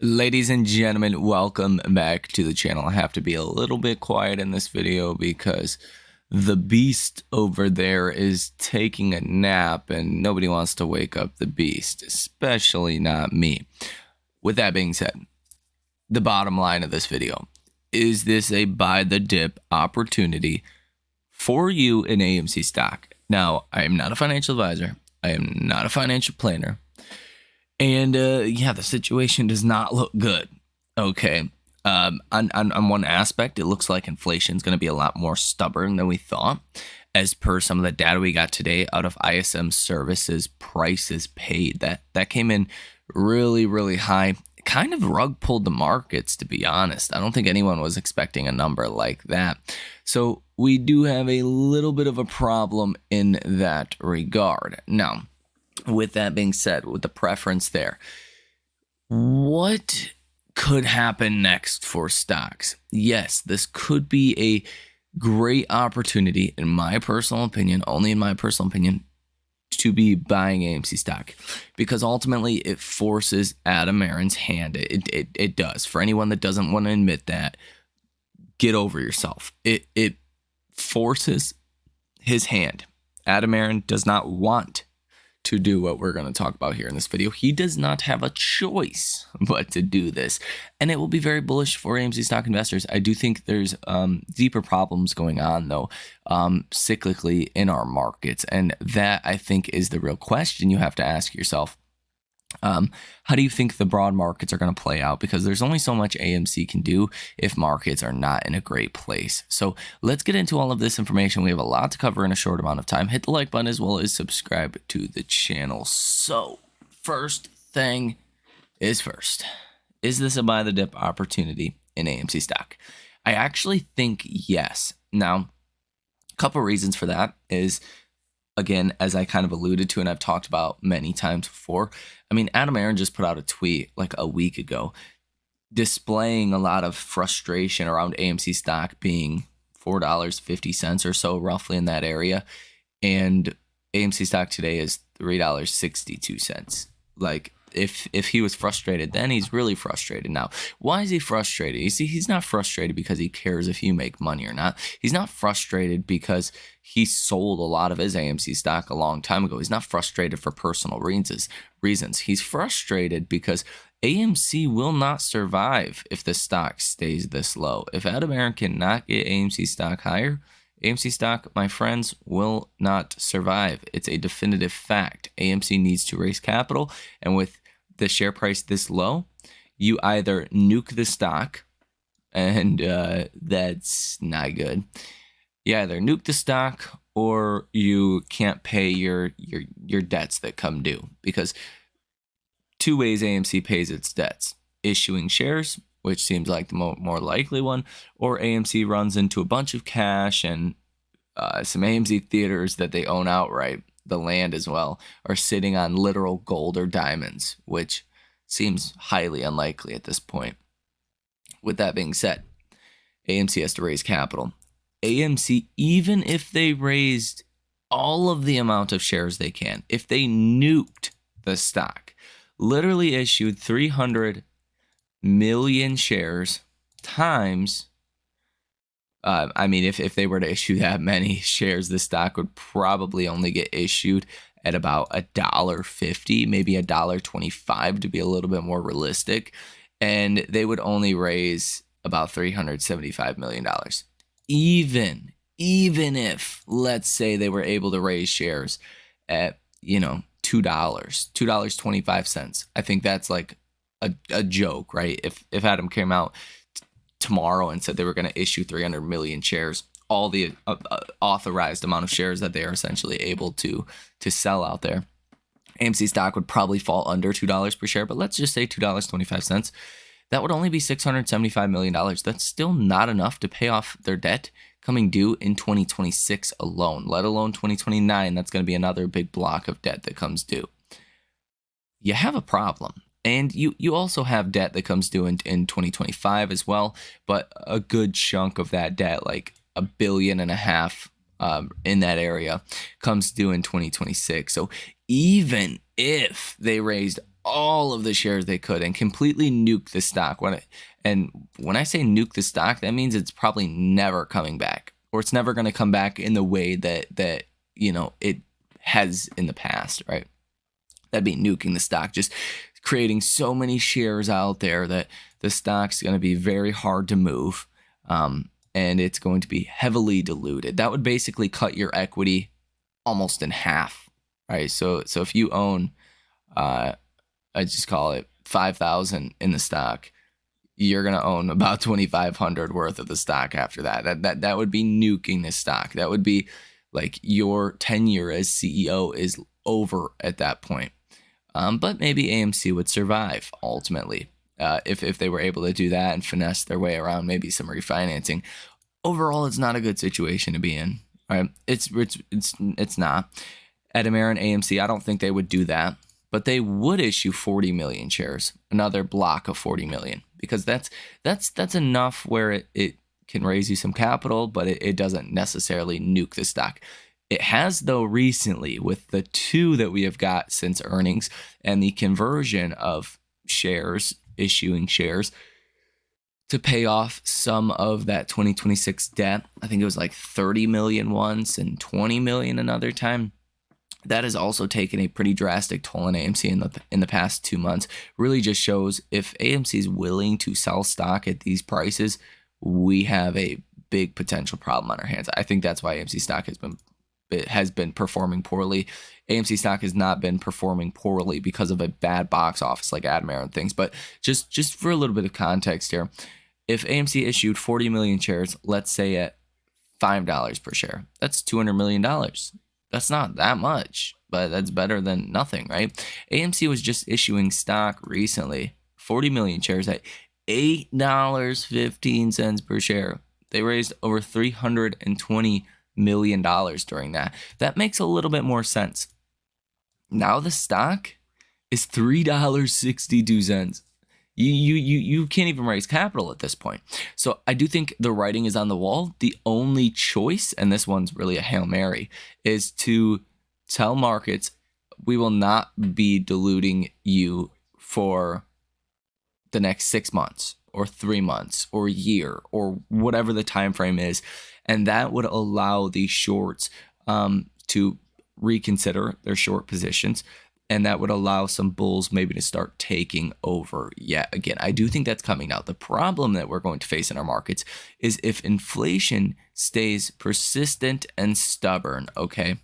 Ladies and gentlemen, welcome back to the channel. I have to be a little bit quiet in this video because the beast over there is taking a nap and nobody wants to wake up the beast, especially not me. With that being said, the bottom line of this video, is this a buy the dip opportunity for you in AMC stock? Now, I am not a financial advisor. I am not a financial planner. And yeah, the situation does not look good. Okay. On one aspect, it looks like inflation is going to be a lot more stubborn than we thought. As per some of the data we got today out of ISM services prices paid, that came in really, really high. Kind of rug pulled the markets, to be honest. I don't think anyone was expecting a number like that. So we do have a little bit of a problem in that regard. Now, with that being said, with the preference there, what could happen next for stocks? Yes, this could be a great opportunity, in my personal opinion, only in my personal opinion, to be buying AMC stock, because ultimately it forces Adam Aron's hand. It does. For anyone that doesn't want to admit that, get over yourself. It forces his hand. Adam Aron does not want to do what we're going to talk about here in this video. He does not have a choice but to do this, and it will be very bullish for AMC stock investors. I do think there's deeper problems going on, though, cyclically in our markets, and that, I think, is the real question you have to ask yourself. How do you think the broad markets are going to play out? Because there's only so much AMC can do if markets are not in a great place. So let's get into all of this information. We have a lot to cover in a short amount of time. Hit the like button as well as subscribe to the channel. So first thing is first. Is this a buy the dip opportunity in AMC stock? I actually think yes. Now, a couple reasons for that is, again, as I kind of alluded to and I've talked about many times before, I mean, Adam Aron just put out a tweet like a week ago displaying a lot of frustration around AMC stock being $4.50 or so, roughly in that area. And AMC stock today is $3.62. Like, if he was frustrated then, he's really frustrated now. Why is he frustrated? You see, he's not frustrated because he cares if you make money or not. He's not frustrated because he sold a lot of his AMC stock a long time ago. He's not frustrated for personal reasons. He's frustrated because AMC will not survive if the stock stays this low. If Adam Aron cannot get AMC stock higher, AMC stock, my friends, will not survive. It's a definitive fact. AMC needs to raise capital, and with the share price this low, you either nuke the stock, and that's not good. You either nuke the stock or you can't pay your debts that come due, because two ways AMC pays its debts: issuing shares, which seems like the more likely one, or AMC runs into a bunch of cash and some AMC theaters that they own outright, the land as well, are sitting on literal gold or diamonds, which seems highly unlikely at this point. With that being said, AMC has to raise capital. AMC, even if they raised all of the amount of shares they can, if they nuked the stock, literally issued 300 million shares times, I mean, if they were to issue that many shares, the stock would probably only get issued at about $1.50, maybe $1.25 to be a little bit more realistic, and they would only raise about $375 million. Even if, let's say, they were able to raise shares at, $2.25, I think that's like a joke, right? If Adam came out tomorrow and said they were going to issue 300 million shares, all the authorized amount of shares that they are essentially able to sell out there, AMC stock would probably fall under $2 per share, but let's just say $2.25. That would only be $675 million. That's still not enough to pay off their debt coming due in 2026 alone, let alone 2029. That's going to be another big block of debt that comes due. You have a problem. And you also have debt that comes due in 2025 as well, but a good chunk of that debt, like $1.5 billion in that area, comes due in 2026. So even if they raised all of the shares they could and completely nuke the stock. And when I say nuke the stock, that means it's probably never coming back, or it's never going to come back in the way that it has in the past, right? That'd be nuking the stock, just creating so many shares out there that the stock's going to be very hard to move, and it's going to be heavily diluted. That would basically cut your equity almost in half, right? So if you own, I just call it 5,000 in the stock, you're gonna own about 2,500 worth of the stock after that. That would be nuking the stock. That would be like your tenure as CEO is over at that point. But maybe AMC would survive ultimately if they were able to do that and finesse their way around maybe some refinancing. Overall, it's not a good situation to be in. Right? It's not. Atomera and AMC, I don't think they would do that, but they would issue 40 million shares, another block of 40 million, because that's enough where it can raise you some capital, but it doesn't necessarily nuke the stock. It has, though, recently with the two that we have got since earnings and the conversion of shares, issuing shares to pay off some of that 2026 debt. I think it was like 30 million once and 20 million another time. That has also taken a pretty drastic toll on AMC in the past 2 months. Really just shows if AMC is willing to sell stock at these prices, we have a big potential problem on our hands. I think that's why AMC stock has been performing poorly. AMC stock has not been performing poorly because of a bad box office like Atomera and things. But just for a little bit of context here, if AMC issued 40 million shares, let's say at $5 per share, that's $200 million. That's not that much, but that's better than nothing, right? AMC was just issuing stock recently, 40 million shares at $8.15 per share. They raised over $320 million during that. That makes a little bit more sense. Now the stock is $3.62. You can't even raise capital at this point. So I do think the writing is on the wall. The only choice, and this one's really a Hail Mary, is to tell markets we will not be diluting you for the next 6 months or 3 months or a year or whatever the time frame is. And that would allow the shorts to reconsider their short positions. And that would allow some bulls maybe to start taking over yet again. I do think that's coming now. The problem that we're going to face in our markets is if inflation stays persistent and stubborn, okay,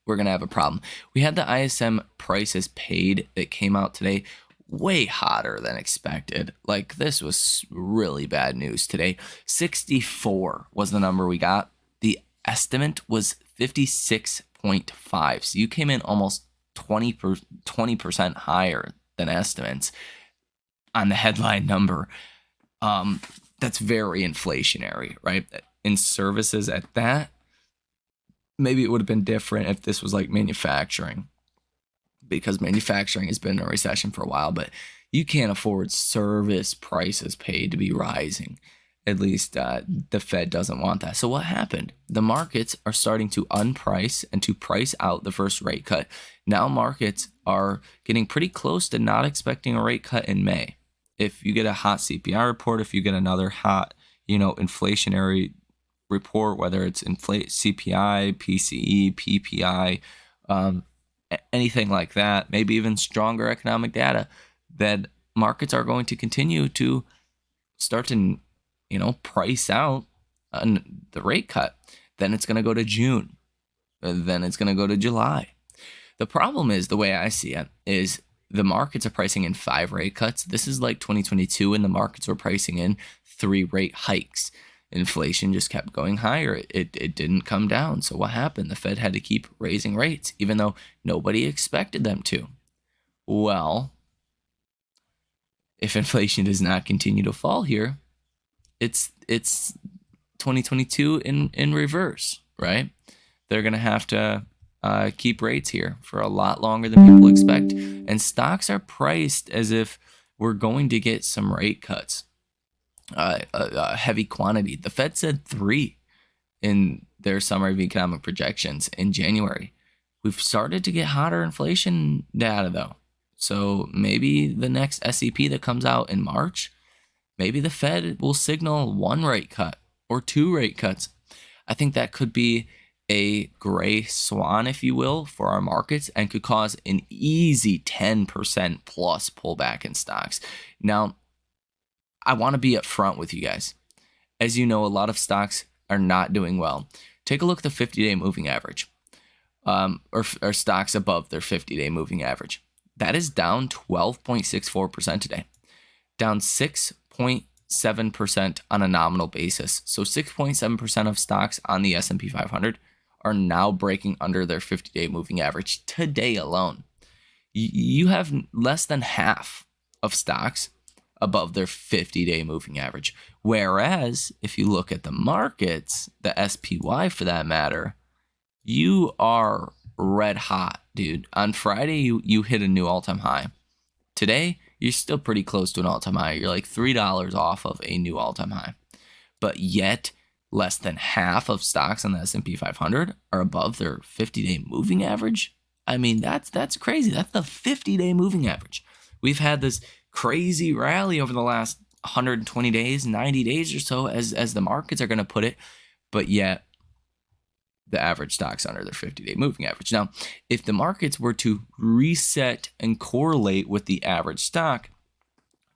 we're going to have a problem. We had the ISM prices paid that came out today way hotter than expected. Like, this was really bad news today. 64 was the number we got. The estimate was 56.5. So you came in almost 20% higher than estimates on the headline number. That's very inflationary, right? In services at that, maybe it would have been different if this was like manufacturing, because manufacturing has been in a recession for a while, but you can't afford service prices paid to be rising. At least the Fed doesn't want that. So what happened? The markets are starting to unprice and to price out the first rate cut. Now markets are getting pretty close to not expecting a rate cut in May. If you get a hot CPI report, if you get another hot, inflationary report, whether it's CPI, PCE, PPI, anything like that, maybe even stronger economic data, that markets are going to continue to start to price out the rate cut. Then it's going to go to June. Then it's going to go to July. The problem is, the way I see it, is the markets are pricing in 5 rate cuts. This is like 2022, and the markets were pricing in 3 rate hikes. Inflation just kept going higher. It didn't come down. So what happened? The Fed had to keep raising rates, even though nobody expected them to. Well, if inflation does not continue to fall here, it's 2022 in reverse, right? They're going to have to keep rates here for a lot longer than people expect. And stocks are priced as if we're going to get some rate cuts, a heavy quantity. The Fed said 3 in their summary of economic projections in January. We've started to get hotter inflation data, though. So maybe the next SEP that comes out in March, maybe the Fed will signal 1 rate cut or 2 rate cuts. I think that could be a gray swan, if you will, for our markets and could cause an easy 10% plus pullback in stocks. Now, I want to be upfront with you guys. As you know, a lot of stocks are not doing well. Take a look at the 50-day moving average, or stocks above their 50-day moving average. That is down 12.64% today, down 6.7% on a nominal basis. So 6.7% of stocks on the S&P 500 are now breaking under their 50-day moving average today alone. You have less than half of stocks above their 50-day moving average. Whereas if you look at the markets, the SPY for that matter, you are red hot, dude. On Friday, you hit a new all-time high. Today, you're still pretty close to an all-time high. You're like $3 off of a new all-time high. But yet, less than half of stocks on the S&P 500 are above their 50-day moving average. I mean, that's crazy. That's the 50-day moving average. We've had this crazy rally over the last 120 days, 90 days or so, as the markets are going to put it, but yet the average stock's under their 50-day moving average. Now, if the markets were to reset and correlate with the average stock,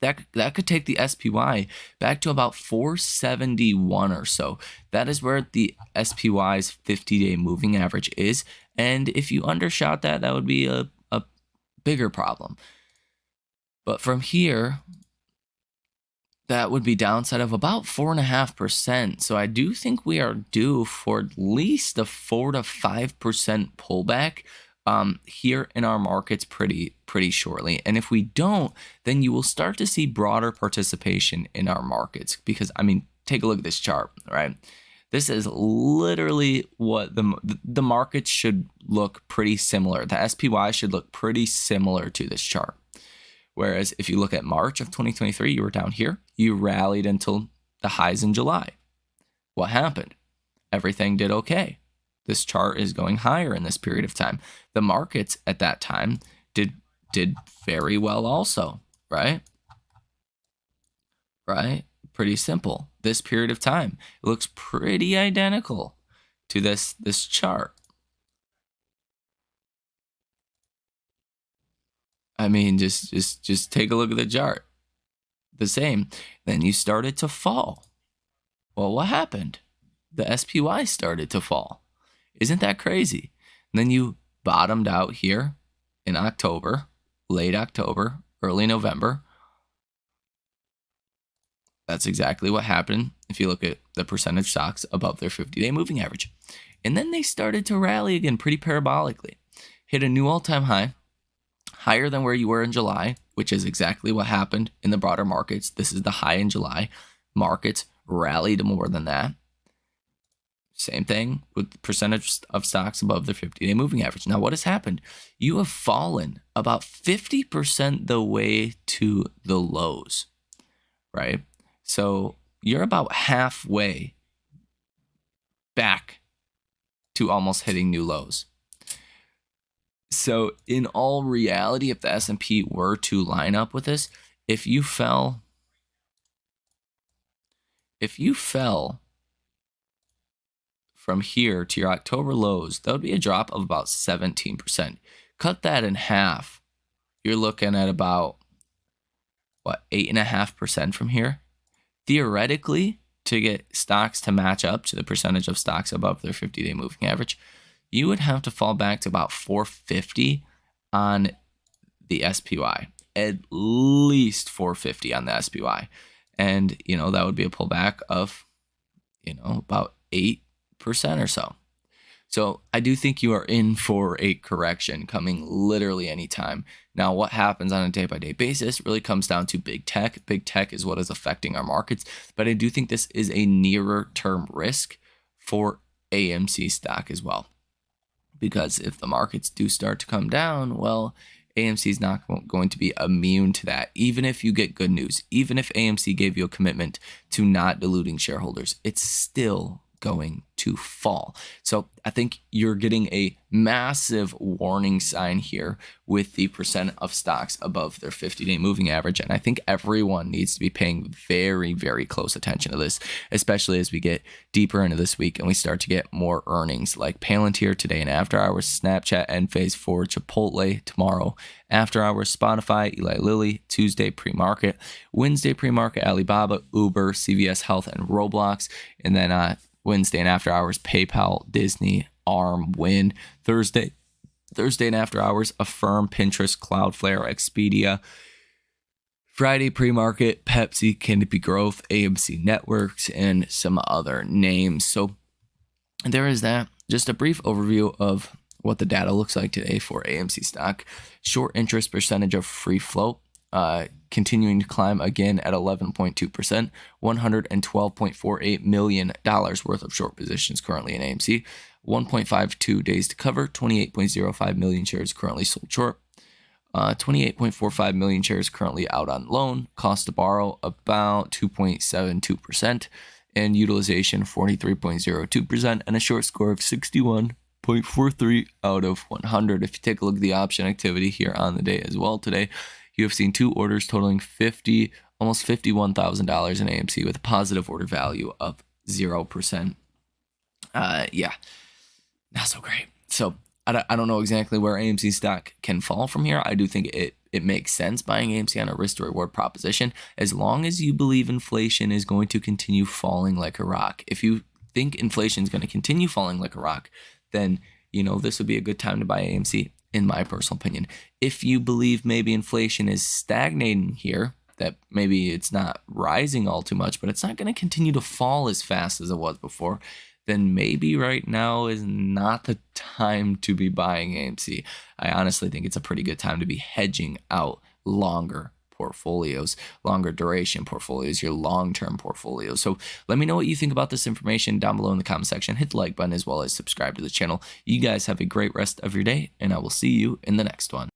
that could take the SPY back to about 471 or so. That is where the SPY's 50-day moving average is. And if you undershot that, that would be a bigger problem. But from here, that would be downside of about 4.5%. So I do think we are due for at least a 4 to 5% pullback here in our markets pretty shortly. And if we don't, then you will start to see broader participation in our markets. Because, I mean, take a look at this chart, right? This is literally what the markets should look pretty similar. The SPY should look pretty similar to this chart. Whereas if you look at March of 2023, you were down here. You rallied until the highs in July. What happened? Everything did okay. This chart is going higher in this period of time. The markets at that time did very well also, right? Right? Pretty simple. This period of time, it looks pretty identical to this chart. I mean, just take a look at the chart. The same. Then you started to fall. Well, what happened? The SPY started to fall. Isn't that crazy? And then you bottomed out here in October, late October, early November. That's exactly what happened if you look at the percentage stocks above their 50-day moving average. And then they started to rally again pretty parabolically. Hit a new all-time high, higher than where you were in July, which is exactly what happened in the broader markets. This is the high in July. Markets rallied more than that. Same thing with the percentage of stocks above the 50-day moving average. Now, what has happened? You have fallen about 50% the way to the lows, right? So you're about halfway back to almost hitting new lows. So in all reality, if the S&P were to line up with this, if you fell from here to your October lows, that would be a drop of about 17%. Cut that in half. You're looking at about, 8.5% from here? Theoretically, to get stocks to match up to the percentage of stocks above their 50-day moving average, you would have to fall back to about 450 on the SPY. At least 450 on the SPY. And, that would be a pullback of, about 8% or so. So I do think you are in for a correction coming literally anytime. Now, what happens on a day-by-day basis really comes down to big tech. Big tech is what is affecting our markets. But I do think this is a nearer term risk for AMC stock as well. Because if the markets do start to come down, well, AMC is not going to be immune to that. Even if you get good news, even if AMC gave you a commitment to not diluting shareholders, it's still going to fall. So I think you're getting a massive warning sign here with the percent of stocks above their 50-day moving average. And I think everyone needs to be paying very, very close attention to this, especially as we get deeper into this week and we start to get more earnings like Palantir today and after hours, Snapchat and Phase 4, Chipotle tomorrow, after hours, Spotify, Eli Lilly, Tuesday pre-market, Wednesday pre-market, Alibaba, Uber, CVS Health, and Roblox. And then Wednesday and after hours, PayPal, Disney, ARM, Win. Thursday and after hours, Affirm, Pinterest, Cloudflare, Expedia. Friday pre-market, Pepsi, Canopy Growth, AMC Networks, and some other names. So there is that. Just a brief overview of what the data looks like today for AMC stock. Short interest percentage of free float continuing to climb again at 11.2%, $112.48 million worth of short positions currently in AMC, 1.52 days to cover, 28.05 million shares currently sold short, 28.45 million shares currently out on loan, cost to borrow about 2.72%, and utilization 43.02%, and a short score of 61.43 out of 100. If you take a look at the option activity here on the day as well today, you have seen two orders totaling almost $51,000 in AMC with a positive order value of 0%. Yeah, not so great. So I don't know exactly where AMC stock can fall from here. I do think it makes sense buying AMC on a risk to reward proposition as long as you believe inflation is going to continue falling like a rock. If you think inflation is going to continue falling like a rock, then this would be a good time to buy AMC, in my personal opinion. If you believe maybe inflation is stagnating here, that maybe it's not rising all too much, but it's not going to continue to fall as fast as it was before, then maybe right now is not the time to be buying AMC. I honestly think it's a pretty good time to be hedging out longer portfolios, longer duration portfolios, your long-term portfolios. So let me know what you think about this information down below in the comment section. Hit the like button as well as subscribe to the channel. You guys have a great rest of your day, and I will see you in the next one.